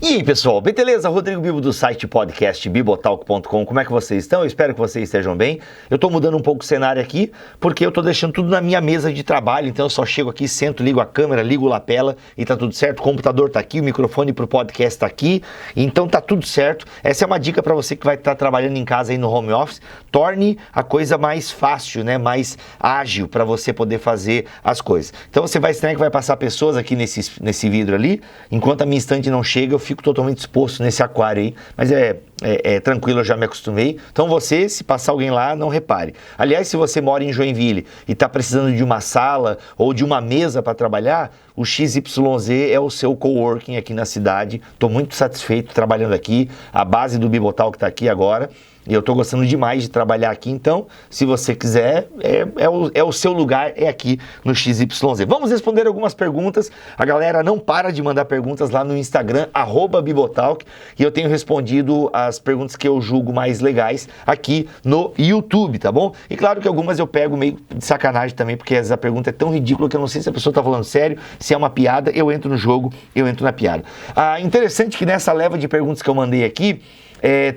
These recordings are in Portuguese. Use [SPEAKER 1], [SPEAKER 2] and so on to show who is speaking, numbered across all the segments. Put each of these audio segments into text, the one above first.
[SPEAKER 1] E aí, pessoal, beleza? Rodrigo Bibo do site podcast bibotalk.com. Como é que vocês estão? Eu espero que vocês estejam bem. Eu tô mudando um pouco o cenário aqui, porque eu tô deixando tudo na minha mesa de trabalho, então eu só chego aqui, sento, ligo a câmera, ligo a lapela e tá tudo certo. O computador tá aqui, o microfone pro podcast tá aqui, então tá tudo certo. Essa é uma dica para você que vai estar trabalhando em casa aí no home office. Torne a coisa mais fácil, né? Mais ágil para você poder fazer as coisas. Então você vai estranhar que vai passar pessoas aqui nesse vidro ali, enquanto a minha estante não chega, eu fico totalmente exposto nesse aquário aí, mas é tranquilo, eu já me acostumei. Então você, se passar alguém lá, não repare. Aliás, se você mora em Joinville e está precisando de uma sala ou de uma mesa para trabalhar, o XYZ é o seu coworking aqui na cidade. Estou muito satisfeito trabalhando aqui, a base do Bibotalk está aqui agora. E eu estou gostando demais de trabalhar aqui, então, se você quiser, é o seu lugar, é aqui no XYZ. Vamos responder algumas perguntas. A galera não para de mandar perguntas lá no Instagram, @Bibotalk, e eu tenho respondido as perguntas que eu julgo mais legais aqui no YouTube, tá bom? E claro que algumas eu pego meio de sacanagem também, porque essa pergunta é tão ridícula que eu não sei se a pessoa está falando sério, se é uma piada, eu entro no jogo, eu entro na piada. Interessante que nessa leva de perguntas que eu mandei aqui,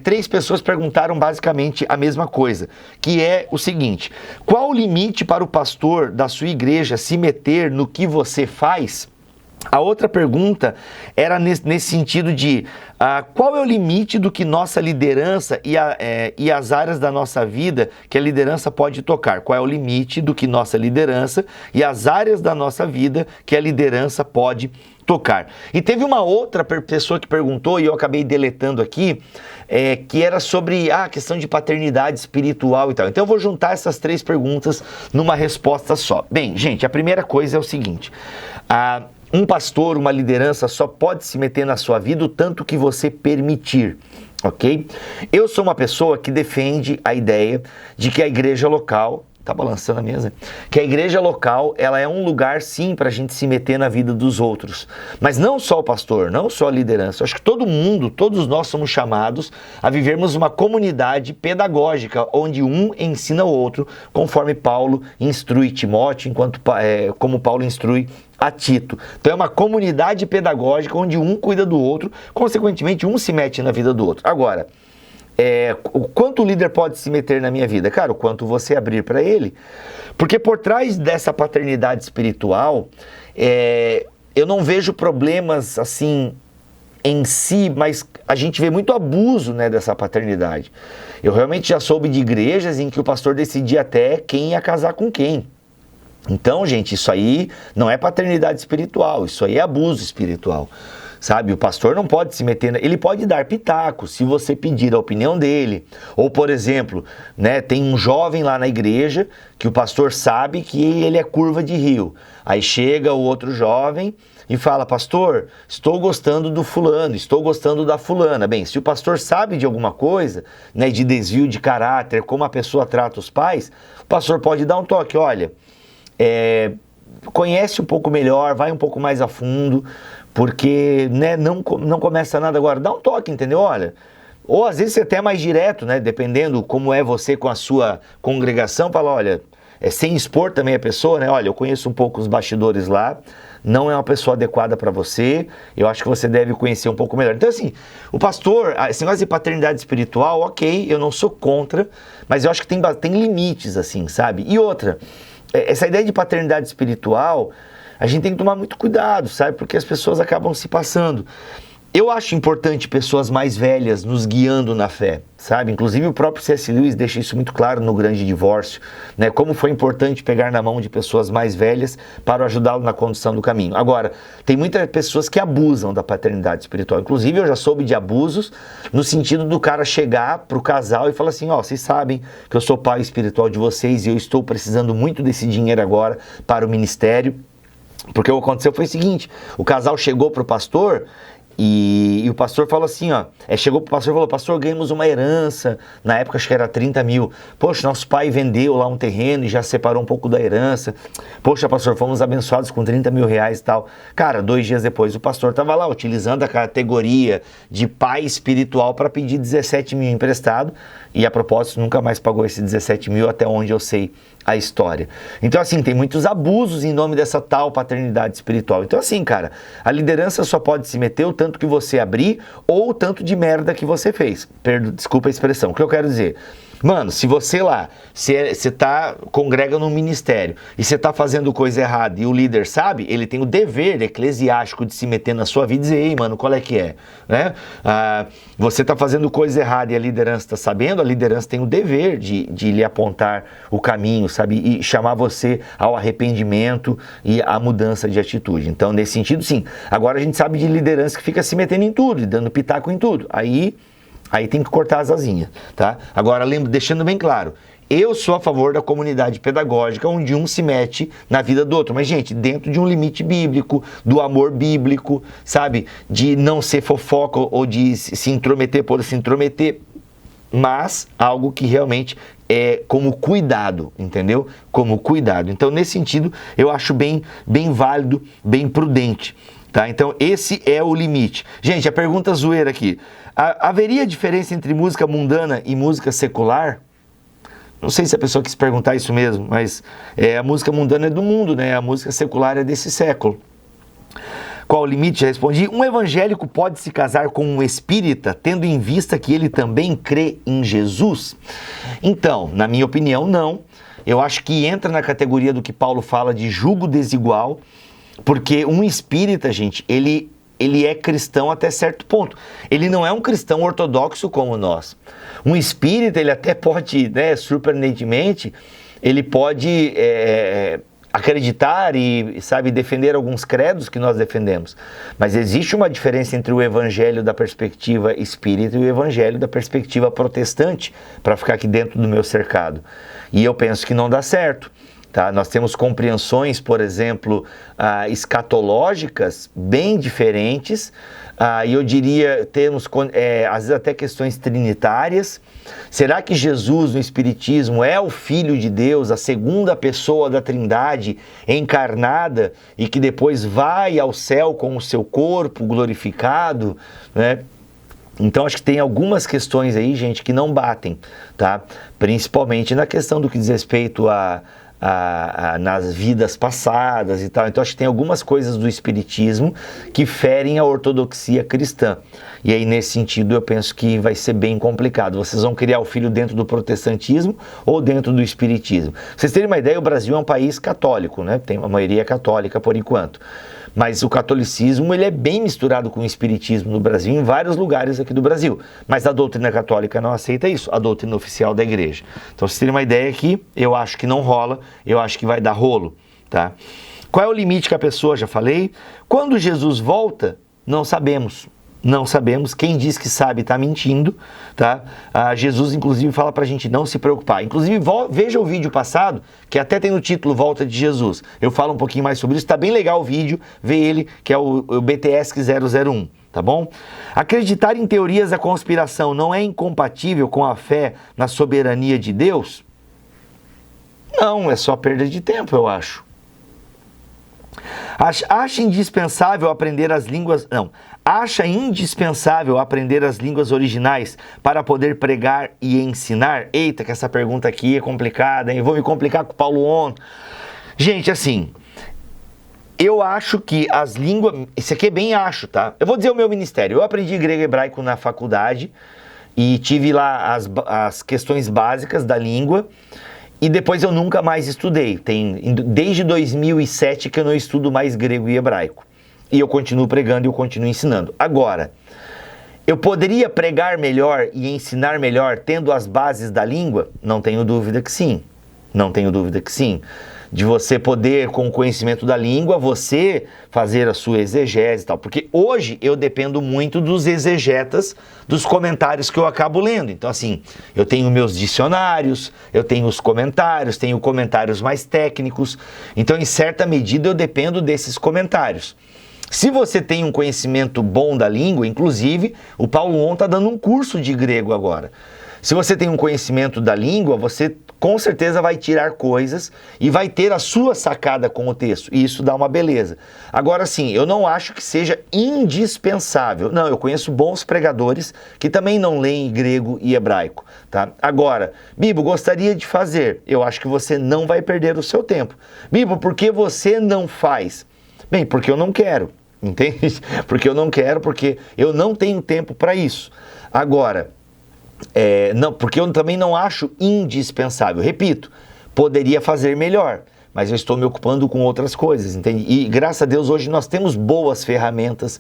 [SPEAKER 1] 3 pessoas perguntaram basicamente a mesma coisa, que é o seguinte: qual o limite para o pastor da sua igreja se meter no que você faz? A outra pergunta era nesse sentido de qual é o limite do que nossa liderança e as áreas da nossa vida que a liderança pode tocar? Qual é o limite do que nossa liderança e as áreas da nossa vida que a liderança pode tocar? E teve uma outra pessoa que perguntou, e eu acabei deletando aqui, que era sobre a questão de paternidade espiritual e tal. Então eu vou juntar essas 3 perguntas numa resposta só. Bem, gente, a primeira coisa é o seguinte: um pastor, uma liderança só pode se meter na sua vida o tanto que você permitir, ok? Eu sou uma pessoa que defende a ideia de que a igreja local, tá balançando a mesa, que a igreja local, ela é um lugar sim para a gente se meter na vida dos outros, mas não só o pastor, não só a liderança. Eu acho que todo mundo, todos nós somos chamados a vivermos uma comunidade pedagógica, onde um ensina o outro, conforme Paulo instrui Timóteo, como Paulo instrui a Tito. Então é uma comunidade pedagógica onde um cuida do outro, consequentemente um se mete na vida do outro. Agora, o quanto o líder pode se meter na minha vida? Cara, o quanto você abrir para ele. Porque por trás dessa paternidade espiritual, eu não vejo problemas assim em si, mas a gente vê muito abuso, né, dessa paternidade. Eu realmente já soube de igrejas em que o pastor decidia até quem ia casar com quem. Então, gente, isso aí não é paternidade espiritual, isso aí é abuso espiritual. Sabe, o pastor não pode se meter, ele pode dar pitaco se você pedir a opinião dele. Ou, por exemplo, né, tem um jovem lá na igreja que o pastor sabe que ele é curva de rio. Aí chega o outro jovem e fala: pastor, estou gostando do fulano, estou gostando da fulana. Bem, se o pastor sabe de alguma coisa, né, de desvio de caráter, como a pessoa trata os pais, o pastor pode dar um toque: olha, conhece um pouco melhor, vai um pouco mais a fundo, porque, né, não começa nada agora, dá um toque, entendeu? Olha, ou às vezes você até é mais direto, né, dependendo como é você com a sua congregação, fala: olha, sem expor também a pessoa, né, olha, eu conheço um pouco os bastidores lá, não é uma pessoa adequada para você, eu acho que você deve conhecer um pouco melhor. Então, assim, o pastor, esse negócio de paternidade espiritual, ok, eu não sou contra, mas eu acho que tem limites, assim, sabe? E outra, essa ideia de paternidade espiritual, a gente tem que tomar muito cuidado, sabe? Porque as pessoas acabam se passando. Eu acho importante pessoas mais velhas nos guiando na fé, sabe? Inclusive o próprio C.S. Lewis deixa isso muito claro no Grande Divórcio, né? Como foi importante pegar na mão de pessoas mais velhas para ajudá-lo na condução do caminho. Agora, tem muitas pessoas que abusam da paternidade espiritual. Inclusive eu já soube de abusos no sentido do cara chegar pro casal e falar assim: ó, vocês sabem que eu sou pai espiritual de vocês e eu estou precisando muito desse dinheiro agora para o ministério. Porque o que aconteceu foi o seguinte: o casal chegou pro pastor e o pastor falou assim, ó, chegou pro pastor e falou: pastor, ganhamos uma herança, na época acho que era 30 mil, poxa, nosso pai vendeu lá um terreno e já separou um pouco da herança, poxa, pastor, fomos abençoados com 30 mil reais e tal. Cara, 2 dias depois o pastor estava lá utilizando a categoria de pai espiritual para pedir 17 mil emprestado, e a propósito nunca mais pagou esse 17 mil até onde eu sei a história. Então, assim, tem muitos abusos em nome dessa tal paternidade espiritual. Então, assim, cara, a liderança só pode se meter o tanto que você abrir ou o tanto de merda que você fez. Desculpa a expressão. O que eu quero dizer? Mano, se você lá, você congrega num ministério e você tá fazendo coisa errada e o líder sabe, ele tem o dever eclesiástico de se meter na sua vida e dizer, ei, mano, qual é que é? Né? Você tá fazendo coisa errada e a liderança tá sabendo, a liderança tem o dever de lhe apontar o caminho, sabe? E chamar você ao arrependimento e à mudança de atitude. Então, nesse sentido, sim. Agora a gente sabe de liderança que fica se metendo em tudo e dando pitaco em tudo. Aí tem que cortar as asinhas, tá? Agora, deixando bem claro, eu sou a favor da comunidade pedagógica, onde um se mete na vida do outro. Mas, gente, dentro de um limite bíblico, do amor bíblico, sabe? De não ser fofoca ou de se intrometer por se intrometer, mas algo que realmente é como cuidado, entendeu? Como cuidado. Então, nesse sentido, eu acho bem válido, bem prudente. Tá? Então, esse é o limite. Gente, a pergunta zoeira aqui. Haveria diferença entre música mundana e música secular? Não sei se a pessoa quis perguntar isso mesmo, mas a música mundana é do mundo, né? A música secular é desse século. Qual o limite? Já respondi. Um evangélico pode se casar com um espírita, tendo em vista que ele também crê em Jesus? Então, na minha opinião, não. Eu acho que entra na categoria do que Paulo fala de jugo desigual, porque um espírita, gente, ele é cristão até certo ponto. Ele não é um cristão ortodoxo como nós. Um espírita, ele até pode, né, surpreendentemente, ele pode acreditar e, sabe, defender alguns credos que nós defendemos. Mas existe uma diferença entre o evangelho da perspectiva espírita e o evangelho da perspectiva protestante, para ficar aqui dentro do meu cercado. E eu penso que não dá certo. Tá? Nós temos compreensões, por exemplo, escatológicas bem diferentes, e eu diria, temos às vezes até questões trinitárias. Será que Jesus no Espiritismo é o Filho de Deus, a segunda pessoa da Trindade encarnada e que depois vai ao céu com o seu corpo glorificado, né? Então, acho que tem algumas questões aí, gente, que não batem, tá? Principalmente na questão do que diz respeito nas vidas passadas e tal. Então, acho que tem algumas coisas do espiritismo que ferem a ortodoxia cristã. E aí, nesse sentido, eu penso que vai ser bem complicado. Vocês vão criar o filho dentro do protestantismo ou dentro do espiritismo. Pra vocês terem uma ideia, o Brasil é um país católico, né? Tem uma maioria católica por enquanto. Mas o catolicismo, ele é bem misturado com o espiritismo no Brasil, em vários lugares aqui do Brasil. Mas a doutrina católica não aceita isso, a doutrina oficial da igreja. Então, vocês terem uma ideia aqui, eu acho que não rola, eu acho que vai dar rolo, tá? Qual é o limite que a pessoa, já falei? Quando Jesus volta, não sabemos. Não sabemos, quem diz que sabe está mentindo, tá? Jesus, inclusive, fala pra gente não se preocupar. Inclusive, veja o vídeo passado, que até tem no título Volta de Jesus. Eu falo um pouquinho mais sobre isso, tá bem legal o vídeo, vê ele, que é o BTS 001, tá bom? Acreditar em teorias da conspiração não é incompatível com a fé na soberania de Deus? Não, é só perda de tempo, eu acho. Acha indispensável aprender as línguas... Não. Acha indispensável aprender as línguas originais para poder pregar e ensinar? Eita, que essa pergunta aqui é complicada, hein? Eu vou me complicar com o Paulo On. Gente, assim... Eu acho que as línguas... Isso aqui é bem acho, tá? Eu vou dizer o meu ministério. Eu aprendi grego e hebraico na faculdade e tive lá as questões básicas da língua. E depois eu nunca mais estudei. Desde 2007 que eu não estudo mais grego e hebraico. E eu continuo pregando e eu continuo ensinando. Agora, eu poderia pregar melhor e ensinar melhor tendo as bases da língua? Não tenho dúvida que sim. Não tenho dúvida que sim. De você poder, com o conhecimento da língua, você fazer a sua exegese e tal. Porque hoje eu dependo muito dos exegetas, dos comentários que eu acabo lendo. Então, assim, eu tenho meus dicionários, eu tenho os comentários, tenho comentários mais técnicos. Então, em certa medida, eu dependo desses comentários. Se você tem um conhecimento bom da língua, inclusive, o Paulo On está dando um curso de grego agora. Se você tem um conhecimento da língua, você com certeza vai tirar coisas e vai ter a sua sacada com o texto. E isso dá uma beleza. Agora sim, eu não acho que seja indispensável. Não, eu conheço bons pregadores que também não leem grego e hebraico, tá? Agora, Bibo, gostaria de fazer. Eu acho que você não vai perder o seu tempo. Bibo, por que você não faz? Bem, porque eu não quero. entende? Porque eu não quero, porque eu não tenho tempo para isso. Agora, não, porque eu também não acho indispensável. Repito, poderia fazer melhor, mas eu estou me ocupando com outras coisas, entende? E graças a Deus hoje nós temos boas ferramentas,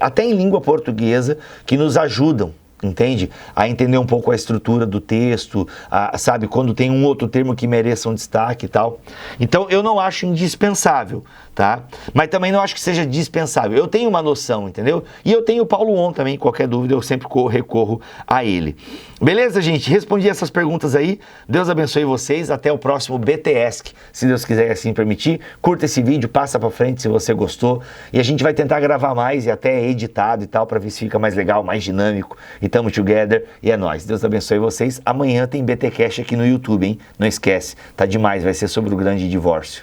[SPEAKER 1] até em língua portuguesa, que nos ajudam, entende? A entender um pouco a estrutura do texto, sabe? Quando tem um outro termo que mereça um destaque e tal. Então eu não acho indispensável, tá? Mas também não acho que seja dispensável. Eu tenho uma noção, entendeu? E eu tenho o Paulo On também, qualquer dúvida eu sempre recorro a ele. Beleza, gente? Respondi essas perguntas aí. Deus abençoe vocês. Até o próximo BTS, se Deus quiser assim permitir. Curta esse vídeo, passa pra frente se você gostou. E a gente vai tentar gravar mais e até editado e tal, pra ver se fica mais legal, mais dinâmico. E tamo together. E é nóis. Deus abençoe vocês. Amanhã tem BT Cash aqui no YouTube, hein? Não esquece. Tá demais. Vai ser sobre o grande divórcio.